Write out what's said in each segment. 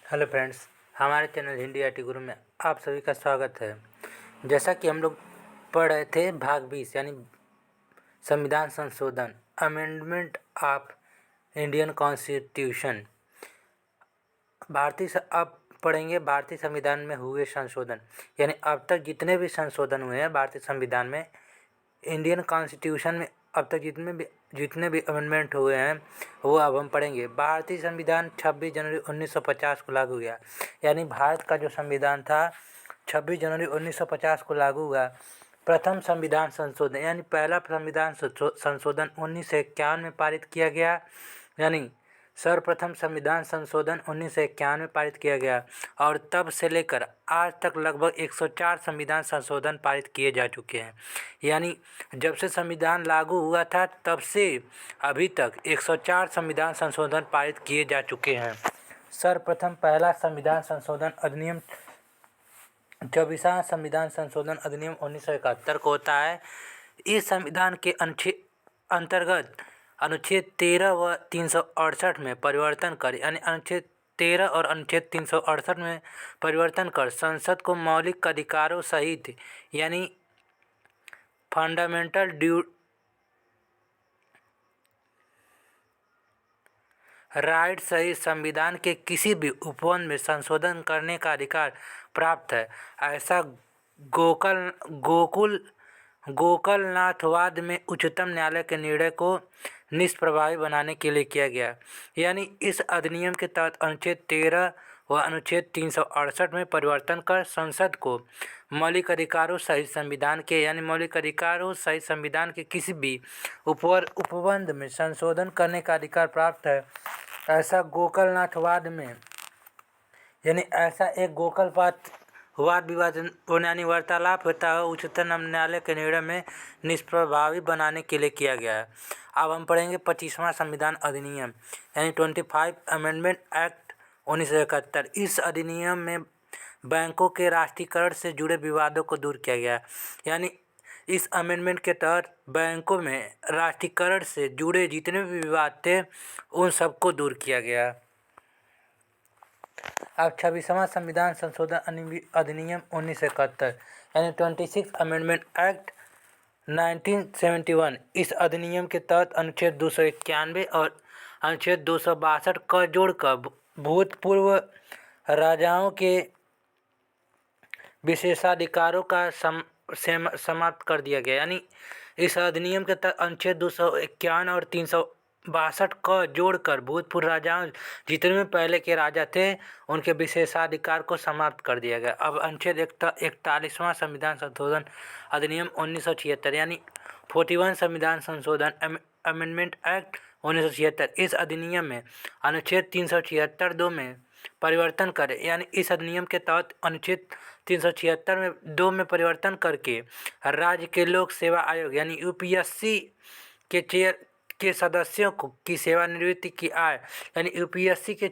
Hello friends, हमारे channel Hindi I T गुरु में आप सभी का स्वागत है। जैसा कि हम लोग पढ़ रहे थे भाग 20 यानी संविधान संशोधन अमेंडमेंट ऑफ इंडियन कॉन्स्टिट्यूशन। अब पढ़ेंगे भारतीय संविधान में हुए संशोधन, यानी अब तक जितने भी संशोधन हुए हैं भारतीय संविधान में, इंडियन कॉन्स्टिट्यूशन में अब तक जितने भी अमेंडमेंट हुए हैं वो अब हम पढ़ेंगे। भारतीय संविधान 26 जनवरी 1950 को लागू हुआ, यानी भारत का जो संविधान था 26 जनवरी 1950 को लागू हुआ। प्रथम संविधान संशोधन यानी पहला संविधान संशोधन 1951 में पारित किया गया, यानी सर्वप्रथम संविधान संशोधन 1951 में पारित किया गया और तब से लेकर आज तक लगभग 104 संविधान संशोधन पारित किए जा चुके हैं। यानी जब से संविधान लागू हुआ था तब से अभी तक 104 संविधान संशोधन पारित किए जा चुके हैं। सर्वप्रथम पहला संविधान संशोधन अधिनियम 24वां संविधान संशोधन अधिनियम 1971 को होता है। इस संविधान के अंतर्गत अनुच्छेद 13 व 368 में परिवर्तन कर, यानी अनुच्छेद 13 और अनुच्छेद 368 में परिवर्तन कर संसद को मौलिक अधिकारों सहित यानी फंडामेंटल ड्यू राइट सहित संविधान के किसी भी उपबंध में संशोधन करने का अधिकार प्राप्त है। ऐसा गोकुलनाथवाद में उच्चतम न्यायालय के निर्णय को निष्प्रभावी बनाने के लिए किया गया। यानी इस अधिनियम के तहत अनुच्छेद 13 व अनुच्छेद 368 में परिवर्तन कर संसद को मौलिक अधिकारों सहित संविधान के किसी भी उपबंध में संशोधन करने का अधिकार प्राप्त है। ऐसा गोकुलनाथवाद में यानी ऐसा एक वाद विवाद यानी वार्तालाप होता है उच्चतम न्यायालय के निर्णय में निष्प्रभावी बनाने के लिए किया गया है। अब हम पढ़ेंगे 25वां संविधान अधिनियम यानी 25 अमेंडमेंट एक्ट 1971। इस अधिनियम में बैंकों के राष्ट्रीयकरण से जुड़े विवादों को दूर किया गया, यानी इस अमेंडमेंट के तहत बैंकों में राष्ट्रीयकरण से जुड़े जितने भी विवाद थे उन सबको दूर किया गया। अब 26वां संविधान संशोधन अधिनियम 1971 यानी 26 अमेंडमेंट एक्ट 1971। इस अधिनियम के तहत अनुच्छेद 291 और अनुच्छेद 262 का जोड़कर भूतपूर्व राजाओं के विशेषाधिकारों का समाप्त कर दिया गया। यानी इस अधिनियम के तहत अनुच्छेद 251 और 362 का जोड़कर भूतपूर्व राजाओं जितने भी पहले के राजा थे उनके विशेषाधिकार को समाप्त कर दिया गया। अब अनुच्छेद 41वां संविधान संशोधन अधिनियम 1976 यानी 41 संविधान संशोधन अमेंडमेंट एक्ट 1976। इस अधिनियम में अनुच्छेद 376(2) में परिवर्तन करें, यानी इस अधिनियम के तहत अनुच्छेद 376(2) में परिवर्तन करके राज्य के लोक सेवा आयोग यानी यूपीएससी के सदस्यों की सेवानिवृत्ति की आय यानी यूपीएससी के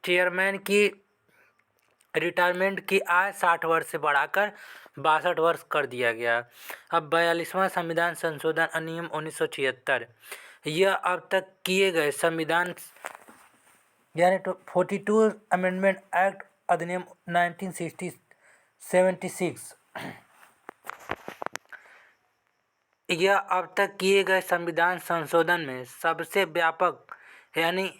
चेयरमैन की रिटायरमेंट की आय 60 वर्ष से बढ़ाकर 62 वर्ष कर दिया गया। अब 42वां संविधान संशोधन अधिनियम 1976। यह अब तक किए गए संविधान यानी 42 अमेंडमेंट एक्ट अधिनियम 1976। यह अब तक किए गए संविधान संशोधन में सबसे व्यापक, यानी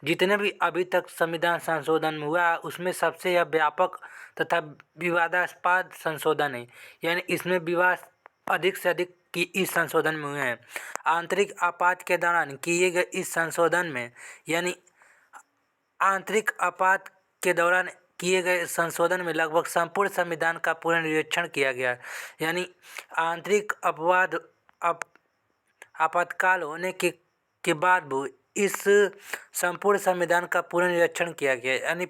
जितने भी अभी तक संविधान संशोधन हुआ है उसमें सबसे यह व्यापक तथा विवादास्पद संशोधन है। यानी इसमें विवाद अधिक से अधिक की इस संशोधन में हुए हैं। आंतरिक आपात के दौरान किए गए इस संशोधन में यानी आंतरिक आपात के दौरान किए गए संशोधन में लगभग संपूर्ण संविधान का पुनर्निरीक्षण किया गया। यानी आंतरिक आपातकाल होने के बाद भी इस संपूर्ण संविधान का पुनर्निरीक्षण किया गया, यानी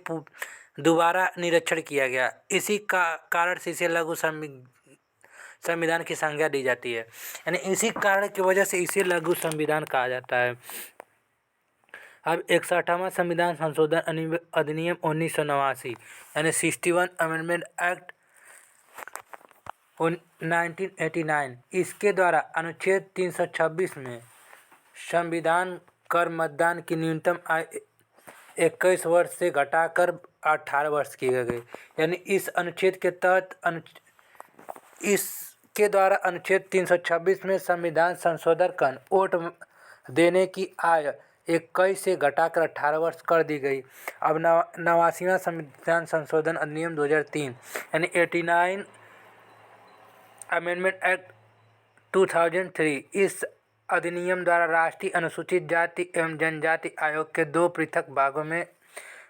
दोबारा निरीक्षण किया गया। इसी का कारण से इसे लघु संविधान की संज्ञा दी जाती है, यानी इसी कारण की वजह से इसे लघु संविधान कहा जाता है। अब 61वां संविधान संशोधन अधिनियम 1989 यानी 61 अमेंडमेंट एक्ट 1989। इसके द्वारा अनुच्छेद 326 में संविधान कर मतदान की न्यूनतम आयु 21 वर्ष से घटाकर 18 वर्ष की गई। यानी इस अनुच्छेद के तहत इसके द्वारा अनुच्छेद 326 में संविधान संशोधन कर वोट देने की आयु 21 से घटाकर 18 वर्ष कर दी गई। अब 89वां संविधान संशोधन अधिनियम 2003 यानी 89 अमेंडमेंट एक्ट 2003। इस अधिनियम द्वारा राष्ट्रीय अनुसूचित जाति एवं जनजाति आयोग के 2 पृथक भागों में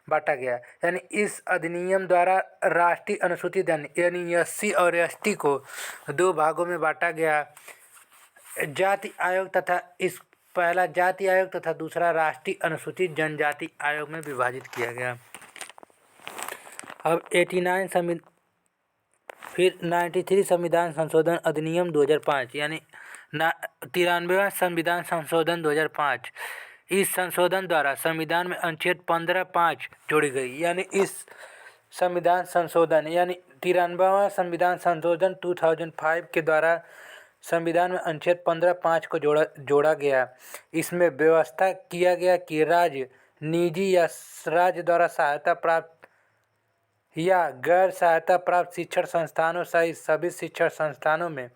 बांटा गया। यानी इस अधिनियम द्वारा राष्ट्रीय अनुसूचित यानी SC और ST को 2 भागों में बांटा गया। जाति आयोग तथा पहला जाति आयोग तथा दूसरा राष्ट्रीय अनुसूचित जनजाति आयोग में विभाजित किया गया। अब 93 संविधान संशोधन अधिनियम 2005 यानी 93वां संविधान संशोधन 2005। इस संशोधन द्वारा संविधान में अनुच्छेद 15(5) जोड़ी गई। यानी इस संविधान संशोधन यानी 93वां संविधान संशोधन 2005 के द्वारा संविधान में अनुच्छेद 15(5) को जोड़ा गया। इसमें व्यवस्था किया गया कि राज्य, निजी या राज्य द्वारा सहायता प्राप्त या गैर सहायता प्राप्त शिक्षण संस्थानों सहित सभी शिक्षण संस्थानों में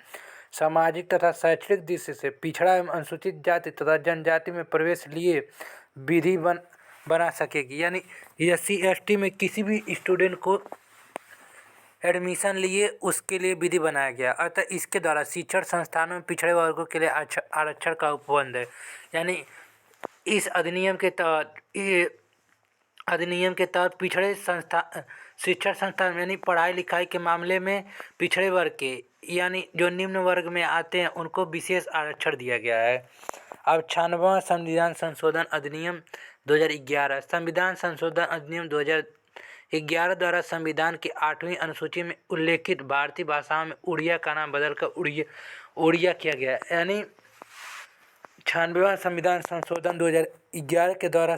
सामाजिक तथा शैक्षणिक दृष्टि से पिछड़ा एवं अनुसूचित जाति तथा जनजाति में प्रवेश लिए विधि बना सकेगी। यानी SC ST में किसी भी स्टूडेंट को एडमिशन लिए उसके लिए विधि बनाया गया। अतः इसके द्वारा शिक्षण संस्थानों में पिछड़े वर्गों के लिए आरक्षण का उपबंध है। यानी इस अधिनियम के तहत पिछड़े शिक्षण संस्थान यानी पढ़ाई लिखाई के मामले में पिछड़े वर्ग के यानी जो निम्न वर्ग में आते हैं उनको विशेष आरक्षण दिया गया है। अब 96वां संविधान संशोधन अधिनियम 2011। संविधान संशोधन अधिनियम 2011 द्वारा संविधान की 8वीं अनुसूची में उल्लेखित भारतीय भाषाओं में उड़िया का नाम बदलकर ओड़िया किया गया। यानी 96वां संविधान संशोधन 2011 के द्वारा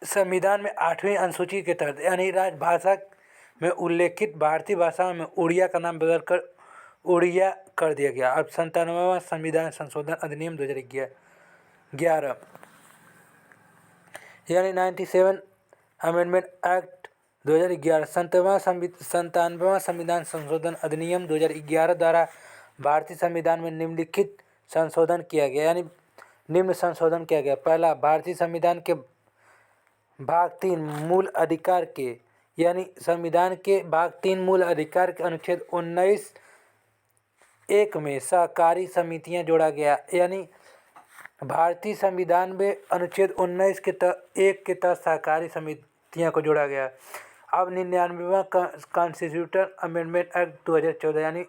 संविधान में 8वीं अनुसूची के तहत यानी राजभाषा में उल्लेखित भारतीय भाषाओं में उड़िया का नाम बदलकर ओड़िया कर दिया गया। अब 97वां संविधान संशोधन अधिनियम 2011 यानी 97 अमेंडमेंट एक्ट 2011। 97वां संविधान संशोधन अधिनियम 2011 द्वारा भारतीय संविधान में निम्नलिखित संशोधन किया गया। यानी निम्न संशोधन किया गया। पहला, भारतीय संविधान के भाग 3 मूल अधिकार के यानी संविधान के भाग 3 मूल अधिकार के अनुच्छेद 19(1) में सहकारी समितियां जोड़ा गया। यानी भारतीय संविधान में अनुच्छेद 19 के तहत सहकारी समितियों को जोड़ा गया। अब 99वां कॉन्स्टिट्यूशनल अमेंडमेंट एक्ट 2014 यानी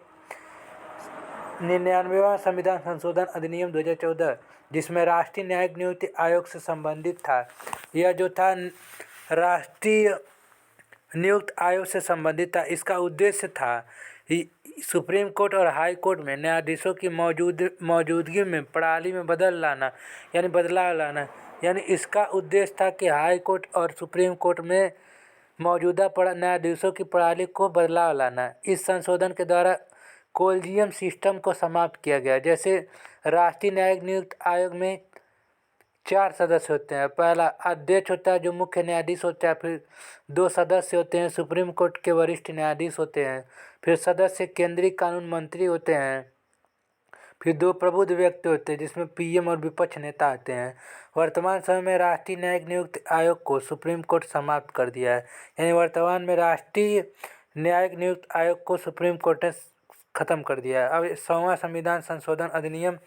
99वां संविधान संशोधन अधिनियम 2014 जिसमें राष्ट्रीय न्यायिक नियुक्ति आयोग से संबंधित था। यह जो था राष्ट्रीय नियुक्त आयोग से संबंधित था। इसका उद्देश्य था सुप्रीम कोर्ट और हाई कोर्ट में न्यायाधीशों की मौजूदगी में प्रणाली में बदलाव लाना। यानी इसका उद्देश्य था कि हाई कोर्ट और सुप्रीम कोर्ट में मौजूदा न्यायाधीशों की प्रणाली को बदलाव लाना। इस संशोधन के द्वारा कोलिजियम सिस्टम को समाप्त किया गया। जैसे राष्ट्रीय न्यायिक नियुक्त आयोग में 4 सदस्य होते हैं। पहला अध्यक्ष होता है जो मुख्य न्यायाधीश होता है। फिर 2 सदस्य होते हैं सुप्रीम कोर्ट के वरिष्ठ न्यायाधीश होते हैं। फिर सदस्य केंद्रीय कानून मंत्री होते हैं। फिर 2 प्रबुद्ध व्यक्ति होते हैं जिसमें PM और विपक्ष नेता आते हैं। वर्तमान समय में राष्ट्रीय न्यायिक नियुक्त आयोग को सुप्रीम कोर्ट समाप्त कर दिया है। यानी वर्तमान में राष्ट्रीय न्यायिक नियुक्त आयोग को सुप्रीम कोर्ट ने खत्म कर दिया है। अब 100वां संविधान संशोधन अधिनियम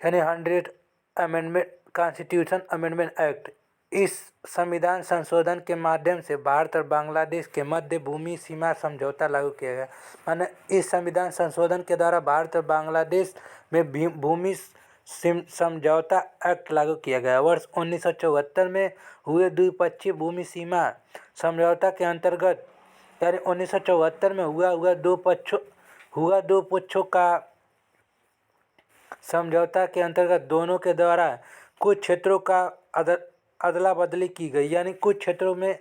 यानी 100 अमेंडमेंट कॉन्स्टिट्यूशन अमेंडमेंट एक्ट। इस संविधान संशोधन के माध्यम से भारत और बांग्लादेश के मध्य भूमि सीमा समझौता लागू किया गया। माने इस संविधान संशोधन के द्वारा भारत और बांग्लादेश में भूमि समझौता एक्ट लागू किया गया। वर्ष 1974 में हुए द्विपक्षीय भूमि सीमा समझौता के अंतर्गत यानी 1974 में हुआ दो पक्षों का समझौता के अंतर्गत दोनों के द्वारा कुछ क्षेत्रों का अदला बदली की गई। यानी कुछ क्षेत्रों में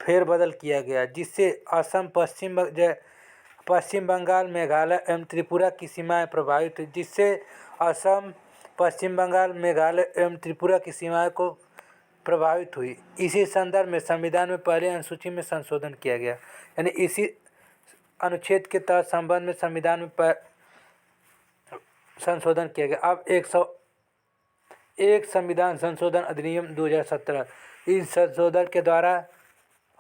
फेरबदल किया गया जिससे असम, पश्चिम बंगाल, मेघालय एवं त्रिपुरा की सीमाएं प्रभावित हुई। जिससे असम पश्चिम बंगाल, मेघालय एवं त्रिपुरा की सीमाएं को प्रभावित हुई। इसी संदर्भ में संविधान में पहली अनुसूची में संशोधन किया गया, यानी इसी अनुच्छेद के तहत संबंध में संविधान में संशोधन किया गया। अब 101 संविधान संशोधन अधिनियम 2017। इस संशोधन के द्वारा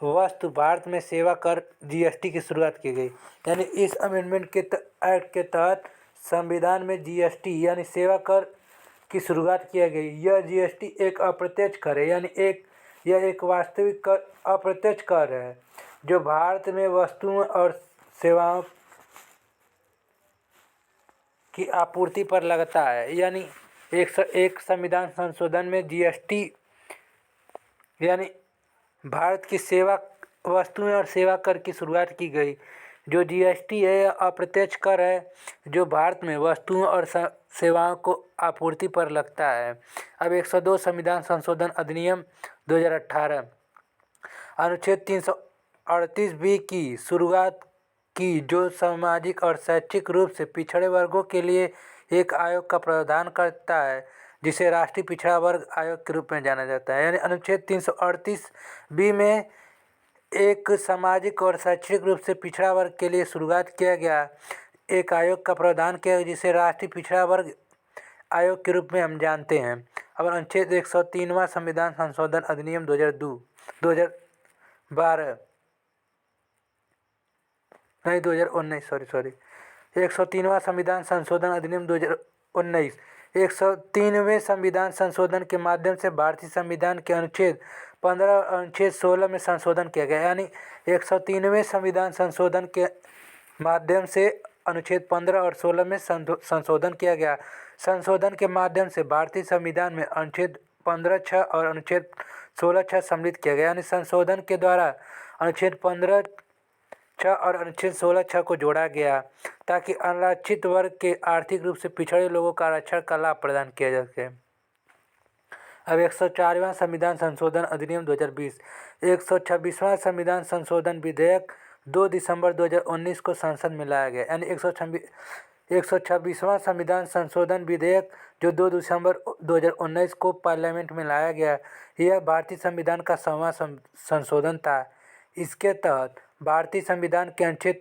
वस्तु भारत में सेवा कर जीएसटी की शुरुआत की गई, यानी इस अमेंडमेंट के एक्ट के तहत संविधान में जीएसटी यानी सेवा कर की शुरुआत की गई। यह जीएसटी एक अप्रत्यक्ष कर है, यानी यह एक वास्तविक कर अप्रत्यक्ष कर है जो भारत में वस्तुओं और सेवाओं की आपूर्ति पर लगता है। यानी 101 संविधान संशोधन में जीएसटी यानी भारत की सेवा वस्तुएं और सेवा कर की शुरुआत की गई। जो जीएसटी है यह अप्रत्यक्ष कर है जो भारत में वस्तुओं और सेवाओं को आपूर्ति पर लगता है। अब 102 संविधान संशोधन अधिनियम 2018। अनुच्छेद 338 बी की शुरुआत की, जो सामाजिक और शैक्षिक रूप से पिछड़े वर्गों के लिए एक आयोग का प्रावधान करता है, जिसे राष्ट्रीय पिछड़ा वर्ग आयोग के रूप में जाना जाता है। यानी अनुच्छेद 338 बी में एक सामाजिक और शैक्षिक रूप से पिछड़ा वर्ग के लिए शुरुआत किया गया एक आयोग का प्रावधान किया गया, जिसे राष्ट्रीय पिछड़ा वर्ग आयोग के रूप में हम जानते हैं। अब अनुच्छेद 103वां संविधान संशोधन अधिनियम 2012 नहीं 2019 सॉरी 103वां संविधान संशोधन अधिनियम 2019। 103वें संविधान संशोधन के माध्यम से भारतीय संविधान के अनुच्छेद 15 और अनुच्छेद 16 में संशोधन किया गया, यानी 103वें संविधान संशोधन के माध्यम से अनुच्छेद 15 और 16 में संशोधन किया गया। संशोधन के माध्यम से भारतीय संविधान में अनुच्छेद 15(6) और अनुच्छेद 16(6) सम्मिलित किया गया, यानी संशोधन के द्वारा अनुच्छेद 15(6) और अनुच्छेद 16(6) को जोड़ा गया ताकि अनारक्षित वर्ग के आर्थिक रूप से पिछड़े लोगों का आरक्षण का लाभ प्रदान किया जा सके। अब 104वां संविधान संशोधन अधिनियम 2020। 126वां संविधान संशोधन विधेयक 2 दिसंबर 2019 को संसद में लाया गया, यानी 126वां संविधान संशोधन विधेयक जो 2 दिसंबर 2019 को पार्लियामेंट में लाया गया, यह भारतीय संविधान का 100वां संशोधन था। इसके तहत भारतीय संविधान के अनुच्छेद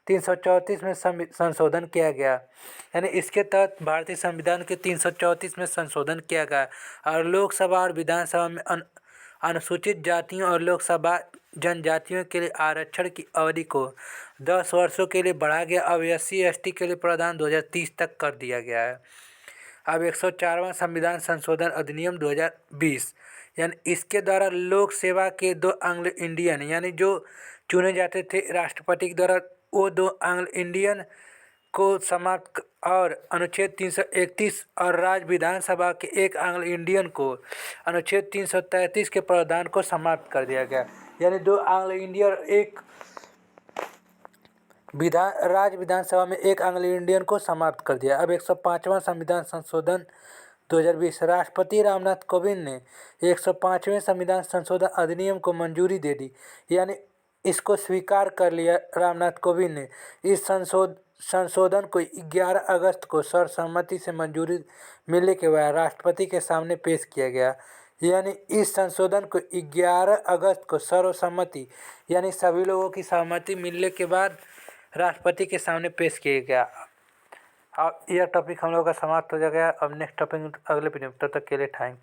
334 में संशोधन किया गया, यानी इसके तहत भारतीय संविधान के 334 में संशोधन किया गया और लोकसभा और विधानसभा में अनुसूचित जातियों और लोकसभा जनजातियों के लिए आरक्षण की अवधि को 10 वर्षों के लिए बढ़ा गया। अब SC/ST के लिए प्रावधान 2030 तक कर दिया गया है। अब 104वां संविधान संशोधन अधिनियम 2020, यानी इसके द्वारा लोक सेवा के 2 एंग्लो इंडियन यानी जो चुने जाते थे राष्ट्रपति के द्वारा, वो 2 एंग्लो इंडियन को समाप्त और अनुच्छेद 331 और राज्य विधानसभा के 1 एंग्लो इंडियन को अनुच्छेद 333 के प्रावधान को समाप्त कर दिया गया, यानी 2 एंग्लो इंडियन एक राज्य विधानसभा में 1 एंग्लो इंडियन को समाप्त कर दिया। अब 105वां संविधान संशोधन 2020। राष्ट्रपति रामनाथ कोविंद ने 105वें संविधान संशोधन अधिनियम को मंजूरी दे दी, यानी इसको स्वीकार कर लिया। रामनाथ कोविंद ने इस संशोधन को 11 अगस्त को सर्वसम्मति से मंजूरी मिलने के बाद राष्ट्रपति के सामने पेश किया गया, यानी इस संशोधन को 11 अगस्त को सर्वसम्मति यानी सभी लोगों की सहमति मिलने के बाद राष्ट्रपति के सामने पेश किया गया। अब यह टॉपिक हम लोगों का समाप्त हो जाएगा। अब नेक्स्ट टॉपिक अगले वीडियो में, तब तक के लिए थैंक यू।